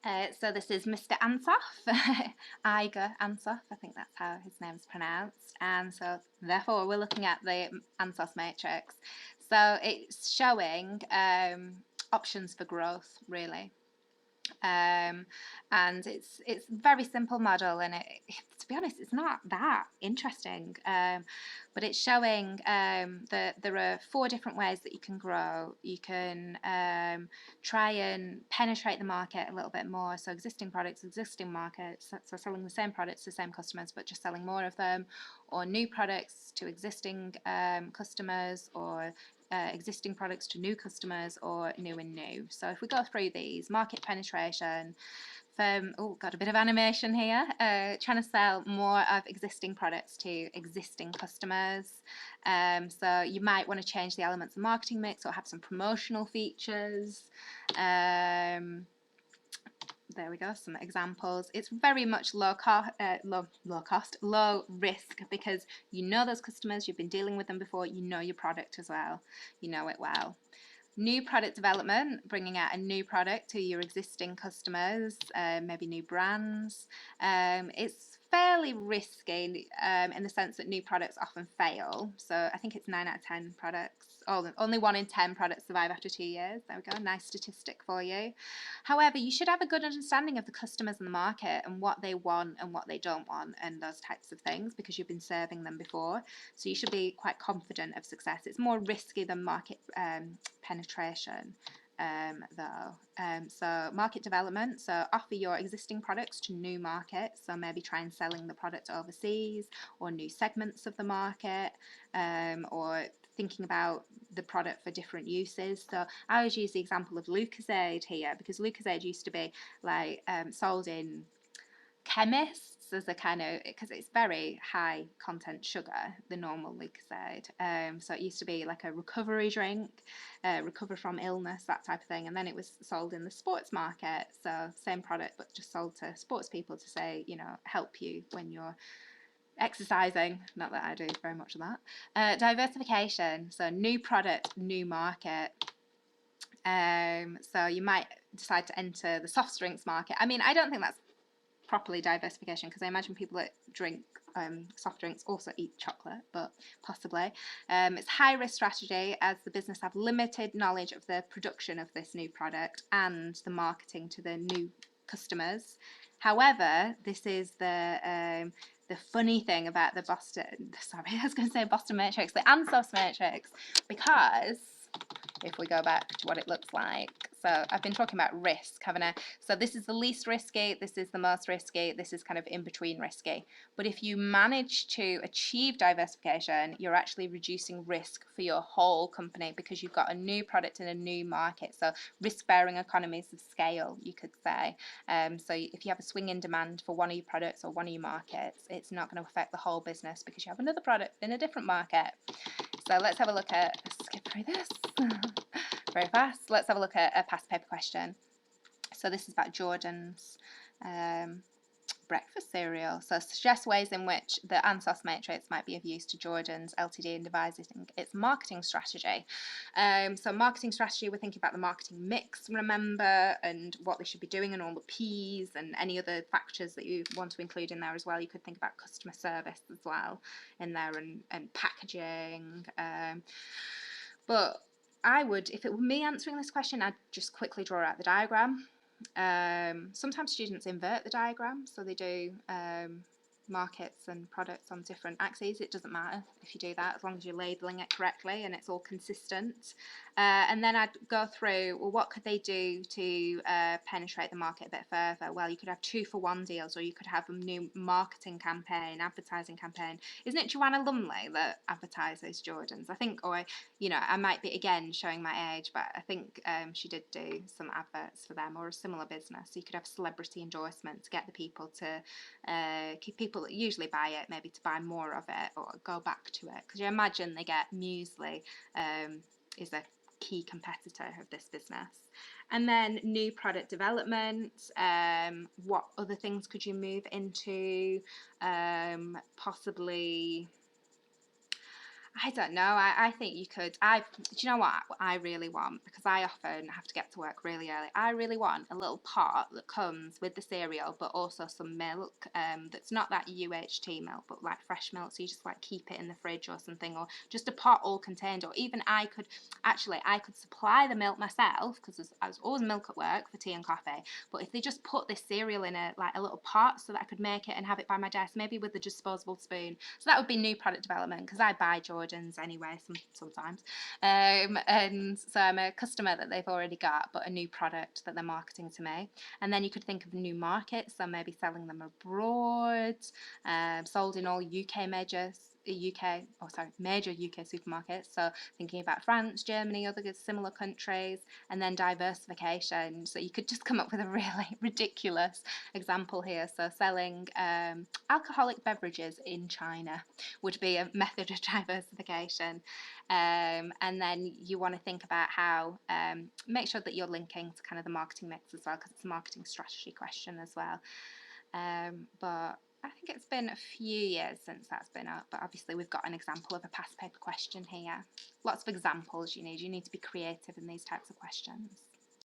So this is Mr. Ansoff, Igor Ansoff, I think that's how his name's pronounced. And so therefore we're looking at the Ansoff matrix. So it's showing options for growth, really. And it's a very simple model, and to be honest, it's not that interesting. But it's showing that there are 4 different ways that you can grow. You can try and penetrate the market a little bit more. So existing products, existing markets. So selling the same products to the same customers, but just selling more of them, or new products to existing customers, or existing products to new customers, or new and new. So if we go through these, market penetration, got a bit of animation here, trying to sell more of existing products to existing customers. So you might want to change the elements of marketing mix or have some promotional features. There we go, some examples. It's very much low risk, because you know those customers, you've been dealing with them before, you know your product as well, you know it well. New product development, bringing out a new product to your existing customers, maybe new brands. It's fairly risky in the sense that new products often fail. So I think it's 9 out of 10 products. Only 1 in 10 products survive after 2 years. There we go, nice statistic for you. However, you should have a good understanding of the customers in the market and what they want and what they don't want and those types of things, because you've been serving them before. So you should be quite confident of success. It's more risky than market penetration. So market development, so offer your existing products to new markets, so maybe try and selling the product overseas or new segments of the market, or thinking about the product for different uses. So I always use the example of Lucozade here, because Lucozade used to be like sold in chemists as a kind of, because it's very high content sugar, the normal Lucozade. So it used to be like a recovery drink, recover from illness, that type of thing. And then it was sold in the sports market. So same product, but just sold to sports people to say, help you when you're exercising. Not that I do very much of that. Diversification, so new product, new market. So you might decide to enter the soft drinks market. I mean, I don't think that's properly diversification, because I imagine people that drink soft drinks also eat chocolate, but possibly. It's high risk strategy, as the business have limited knowledge of the production of this new product and the marketing to the new customers. However, this is the funny thing about the Boston Matrix, the Ansoff Matrix, because if we go back to what it looks like. So I've been talking about risk, haven't I? So this is the least risky, this is the most risky, this is kind of in between risky. But if you manage to achieve diversification, you're actually reducing risk for your whole company, because you've got a new product in a new market. So risk-bearing economies of scale, you could say. So if you have a swing in demand for one of your products or one of your markets, it's not going to affect the whole business because you have another product in a different market. So let's have a look at, skip through this very fast. Let's have a look at a past paper question. So this is about Jordan's breakfast cereal. So suggest ways in which the Ansoff matrix might be of use to Jordan's Ltd in devising its marketing strategy. So marketing strategy, we're thinking about the marketing mix, remember, and what they should be doing, and all the P's and any other factors that you want to include in there as well. You could think about customer service as well in there, and packaging. But I would, if it were me answering this question, I'd just quickly draw out the diagram. Sometimes students invert the diagram, so they do markets and products on different axes. It doesn't matter if you do that, as long as you're labelling it correctly and it's all consistent. And then I'd go through, well, what could they do to penetrate the market a bit further? Well, you could have 2-for-1 deals, or you could have a new marketing campaign, advertising campaign. Isn't it Joanna Lumley that advertises Jordans? I think, or, I might be, again, showing my age, but I think she did do some adverts for them, or a similar business. So you could have celebrity endorsement to get the people to, keep people that usually buy it, maybe to buy more of it or go back to it. Because you imagine they get muesli is a key competitor of this business. And then new product development, what other things could you move into? Possibly, I don't know. I think you could. Do you know what I really want? Because I often have to get to work really early. I really want a little pot that comes with the cereal, but also some milk. That's not that UHT milk, but like fresh milk. So you just like keep it in the fridge or something, or just a pot all contained. Or even I could supply the milk myself because there's always milk at work for tea and coffee. But if they just put this cereal in a little pot so that I could make it and have it by my desk, maybe with a disposable spoon. So that would be new product development because I buy Jordans anyway sometimes, and so I'm a customer that they've already got, but a new product that they're marketing to me. And then you could think of new markets, so maybe selling them abroad, sold in all major UK supermarkets. So thinking about France, Germany, other similar countries, and then diversification. So you could just come up with a really ridiculous example here. So selling alcoholic beverages in China would be a method of diversification. And then you want to think about how, make sure that you're linking to kind of the marketing mix as well, because it's a marketing strategy question as well. But I think it's been a few years since that's been up, but obviously we've got an example of a past paper question here. Lots of examples you need. You need to be creative in these types of questions.